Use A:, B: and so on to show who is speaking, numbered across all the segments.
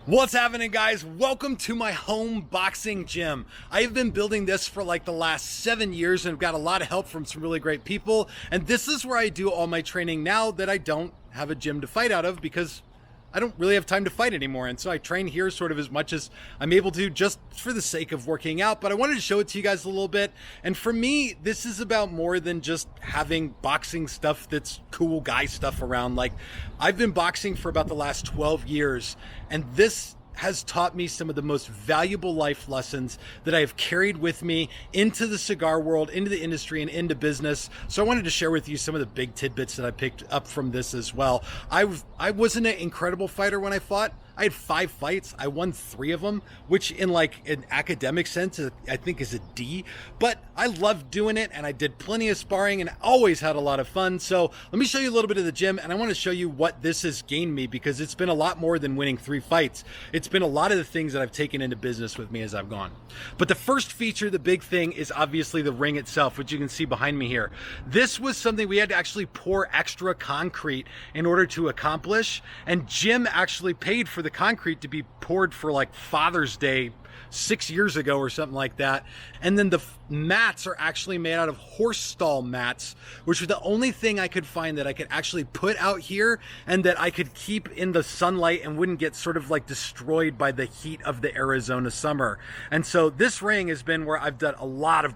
A: What's happening, guys? Welcome to my home boxing gym. I've been building this for like the last 7 years and I've got a lot of help from some really great people. And this is where I do all my training now that I don't have a gym to fight out of because I don't really have time to fight anymore. And so I train here sort of as much as I'm able to just for the sake of working out. But I wanted to show it to you guys a little bit. And for me, this is about more than just having boxing stuff that's cool guy stuff around. Like, I've been boxing for about the last 12 years, and this has taught me some of the most valuable life lessons that I have carried with me into the cigar world, into the industry, and into business. So I wanted to share with you some of the big tidbits that I picked up from this as well. I wasn't an incredible fighter when I fought. I had 5 fights. I won 3 of them, which in like an academic sense, I think is a D, but I loved doing it and I did plenty of sparring and always had a lot of fun. So let me show you a little bit of the gym, and I want to show you what this has gained me because it's been a lot more than winning 3 fights. It's been a lot of the things that I've taken into business with me as I've gone. But the first feature, the big thing, is obviously the ring itself, which you can see behind me here. This was something we had to actually pour extra concrete in order to accomplish, and Jim actually paid for the concrete to be poured for like Father's Day 6 years ago or something like that. And then the mats are actually made out of horse stall mats, which was the only thing I could find that I could actually put out here and that I could keep in the sunlight and wouldn't get sort of like destroyed by the heat of the Arizona summer. And so this ring has been where I've done a lot of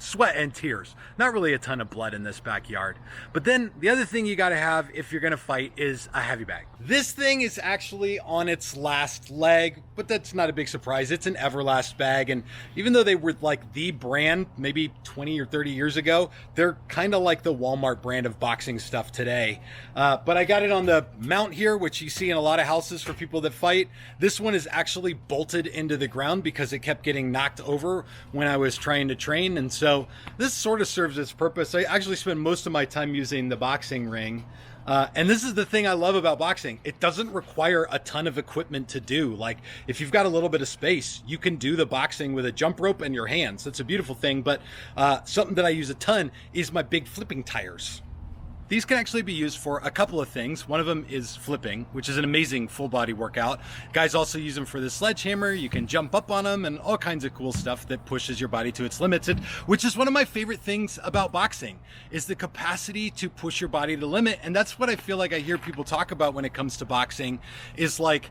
A: sweat and tears. Not really a ton of blood in this backyard. But then the other thing you got to have if you're going to fight is a heavy bag. This thing is actually on its last leg, but that's not a big surprise. It's an Everlast bag, and even though they were like the brand maybe 20 or 30 years ago, they're kind of like the Walmart brand of boxing stuff today. But I got it on the mount here, which you see in a lot of houses for people that fight. This one is actually bolted into the ground because it kept getting knocked over when I was trying to train, and so this sort of serves its purpose. I actually spend most of my time using the boxing ring. And this is the thing I love about boxing. It doesn't require a ton of equipment to do. Like, if you've got a little bit of space, you can do the boxing with a jump rope and your hands. That's a beautiful thing. But something that I use a ton is my big flipping tires. These can actually be used for a couple of things. One of them is flipping, which is an amazing full body workout. Guys also use them for the sledgehammer. You can jump up on them and all kinds of cool stuff that pushes your body to its limits, which is one of my favorite things about boxing, is the capacity to push your body to the limit. And that's what I feel like I hear people talk about when it comes to boxing, is like,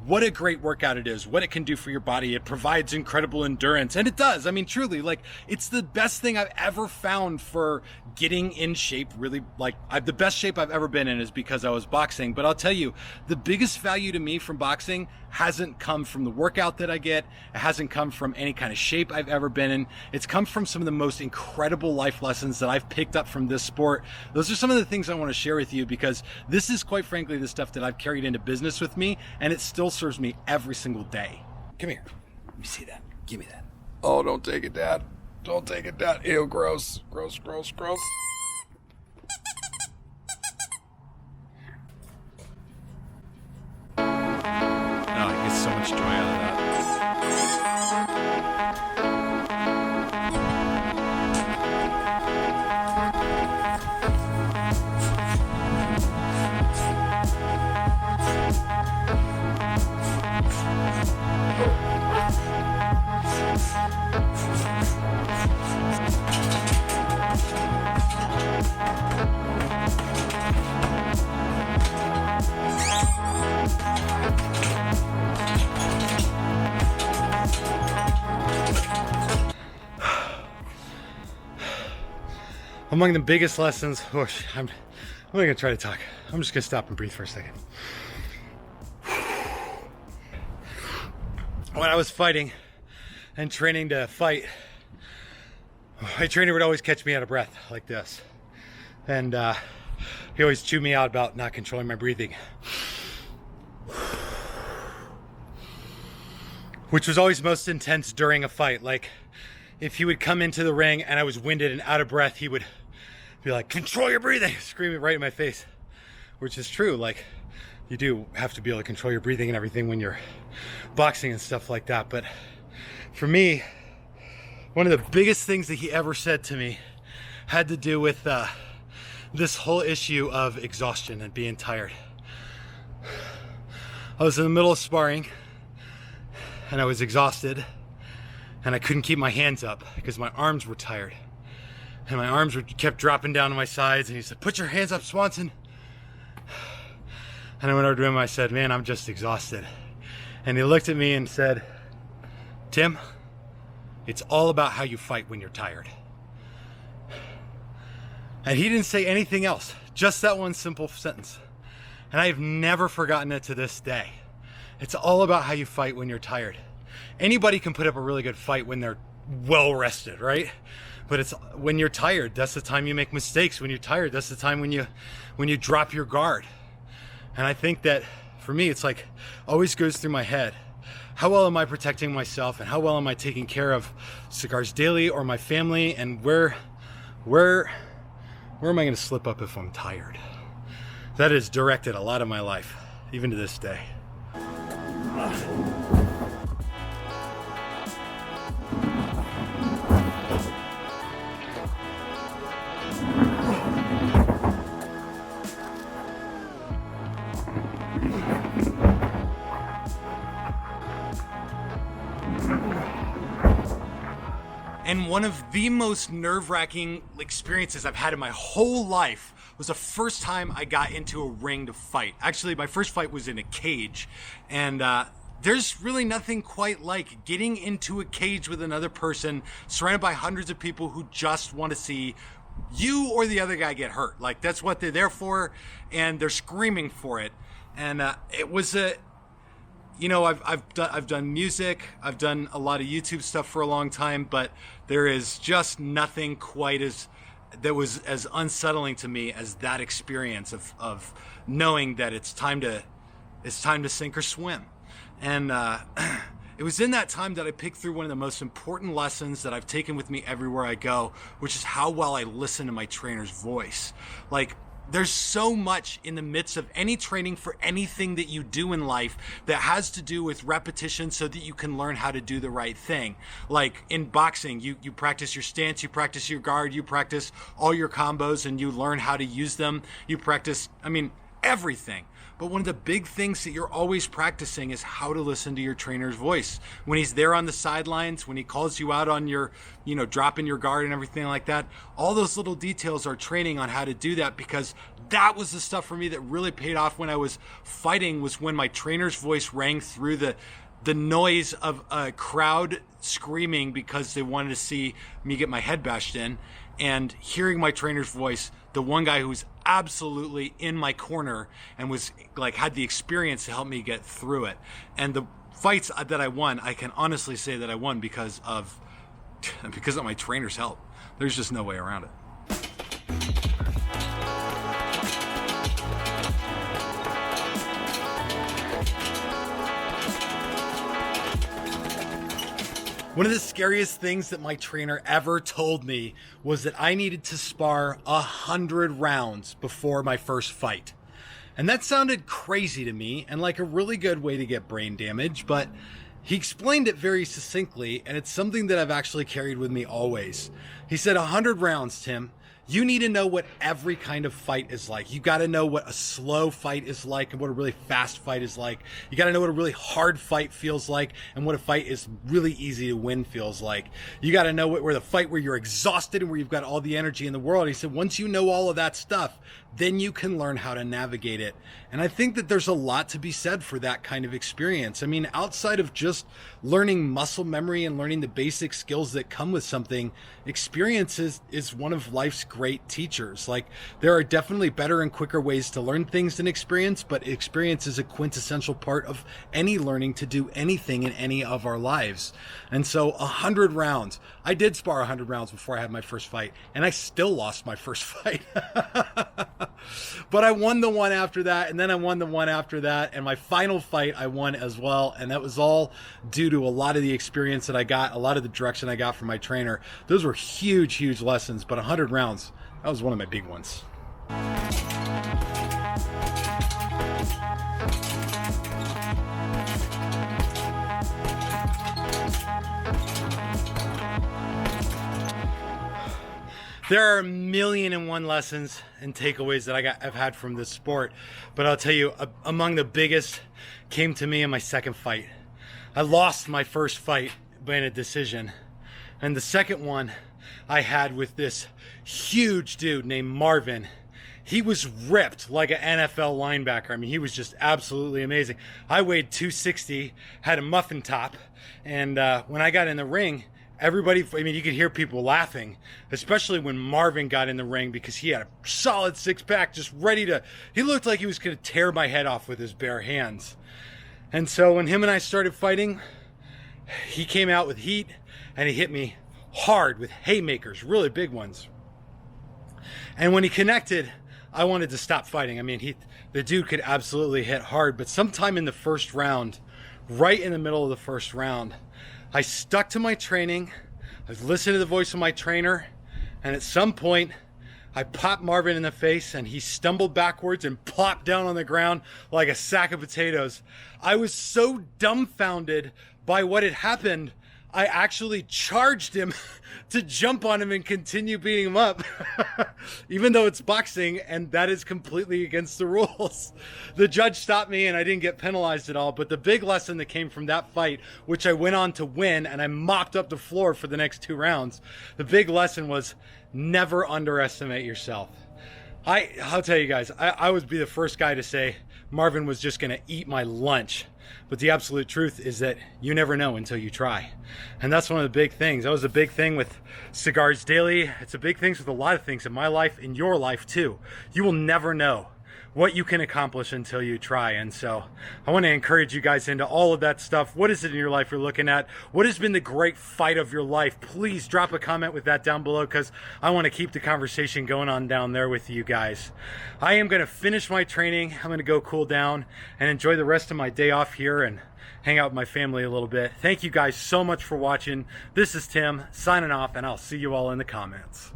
A: what a great workout it is, what it can do for your body. It provides incredible endurance, and it does. I mean, truly, like, it's the best thing I've ever found for getting in shape. Really, like, the best shape I've ever been in is because I was boxing. But I'll tell you, the biggest value to me from boxing hasn't come from the workout that I get. It hasn't come from any kind of shape I've ever been in. It's come from some of the most incredible life lessons that I've picked up from this sport. Those are some of the things I want to share with you because this is, quite frankly, the stuff that I've carried into business with me, and it still serves me every single day. Come here. Let me see that. Give me that.
B: Oh, don't take it, Dad. Don't take it, Dad. Ew, gross. Gross, gross, gross.
A: Oh, I get so much joy out of that. Among the biggest lessons, I'm not gonna try to talk. I'm just gonna stop and breathe for a second. When I was fighting and training to fight, my trainer would always catch me out of breath like this. And he always chewed me out about not controlling my breathing. Which was always most intense during a fight. Like, if he would come into the ring and I was winded and out of breath, he would be like, control your breathing, screaming right in my face, which is true. Like, you do have to be able to control your breathing and everything when you're boxing and stuff like that. But for me, one of the biggest things that he ever said to me had to do with this whole issue of exhaustion and being tired. I was in the middle of sparring and I was exhausted and I couldn't keep my hands up because my arms were tired. And my arms kept dropping down to my sides, and he said, "Put your hands up, Swanson." And I went over to him and I said, "Man, I'm just exhausted." And he looked at me and said, "Tim, it's all about how you fight when you're tired." And he didn't say anything else, just that one simple sentence. And I've never forgotten it to this day. It's all about how you fight when you're tired. Anybody can put up a really good fight when they're well rested, right? But it's when you're tired, that's the time you make mistakes. When you're tired, that's the time when you drop your guard. And I think that for me, it's like always goes through my head. How well am I protecting myself, and how well am I taking care of Cigars Daily or my family, and where am I going to slip up if I'm tired? That has directed a lot of my life, even to this day. And one of the most nerve-wracking experiences I've had in my whole life was the first time I got into a ring to fight. Actually, my first fight was in a cage, and there's really nothing quite like getting into a cage with another person, surrounded by hundreds of people who just want to see you or the other guy get hurt. Like, that's what they're there for, and they're screaming for it. And it was a... You know, I've done music, I've done a lot of YouTube stuff for a long time, but there is just nothing quite that was as unsettling to me as that experience of knowing that it's time to sink or swim. And it was in that time that I picked through one of the most important lessons that I've taken with me everywhere I go, which is how well I listen to my trainer's voice. Like, there's so much in the midst of any training for anything that you do in life that has to do with repetition so that you can learn how to do the right thing. Like in boxing, you practice your stance, you practice your guard, you practice all your combos, and you learn how to use them. You practice, everything. But one of the big things that you're always practicing is how to listen to your trainer's voice. When he's there on the sidelines, when he calls you out on your, dropping your guard and everything like that, all those little details are training on how to do that, because that was the stuff for me that really paid off when I was fighting, was when my trainer's voice rang through the noise of a crowd screaming because they wanted to see me get my head bashed in, and hearing my trainer's voice, the one guy who was absolutely in my corner and was like, had the experience to help me get through it. And the fights that I won, I can honestly say that I won because of my trainer's help. There's just no way around it. One of the scariest things that my trainer ever told me was that I needed to spar 100 rounds before my first fight. And that sounded crazy to me and like a really good way to get brain damage, but he explained it very succinctly, and it's something that I've actually carried with me always. He said, 100 rounds, Tim. You need to know what every kind of fight is like. You got to know what a slow fight is like and what a really fast fight is like. You got to know what a really hard fight feels like and what a fight is really easy to win feels like. You got to know where the fight where you're exhausted and where you've got all the energy in the world. He said, once you know all of that stuff, then you can learn how to navigate it. And I think that there's a lot to be said for that kind of experience. Outside of just learning muscle memory and learning the basic skills that come with something, experience is one of life's great teachers. Like, there are definitely better and quicker ways to learn things than experience, but experience is a quintessential part of any learning to do anything in any of our lives. And so 100 rounds, I did spar 100 rounds before I had my first fight, and I still lost my first fight. But I won the one after that, and then I won the one after that, and my final fight I won as well, and that was all due to a lot of the experience that I got, a lot of the direction I got from my trainer. Those were huge, huge lessons, but 100 rounds, that was one of my big ones. There are a million and one lessons and takeaways that I've had from this sport, but I'll tell you, among the biggest came to me in my second fight. I lost my first fight by a decision, and the second one I had with this huge dude named Marvin. He was ripped like an NFL linebacker. I mean, he was just absolutely amazing. I weighed 260, had a muffin top, and when I got in the ring, everybody, I mean, you could hear people laughing, especially when Marvin got in the ring, because he had a solid six-pack, just ready to, he looked like he was going to tear my head off with his bare hands. And so when him and I started fighting, he came out with heat, and he hit me hard with haymakers, really big ones. And when he connected, I wanted to stop fighting. I mean, the dude could absolutely hit hard, but sometime in the first round, right in the middle of the first round, I stuck to my training. I listened to the voice of my trainer, and at some point, I popped Marvin in the face, and he stumbled backwards and plopped down on the ground like a sack of potatoes. I was so dumbfounded by what had happened, I actually charged him to jump on him and continue beating him up, even though it's boxing, and that is completely against the rules. The judge stopped me and I didn't get penalized at all, but the big lesson that came from that fight, which I went on to win, and I mopped up the floor for the next 2 rounds, the big lesson was never underestimate yourself. I'll tell you guys, I would be the first guy to say Marvin was just going to eat my lunch. But the absolute truth is that you never know until you try. And that's one of the big things. That was a big thing with Cigars Daily. It's a big thing with a lot of things in my life, in your life too. You will never know what you can accomplish until you try. And so I want to encourage you guys into all of that stuff. What is it in your life you're looking at? What has been the great fight of your life? Please drop a comment with that down below, because I want to keep the conversation going on down there with you guys. I am going to finish my training. I'm going to go cool down and enjoy the rest of my day off here and hang out with my family a little bit. Thank you guys so much for watching. This is Tim signing off, and I'll see you all in the comments.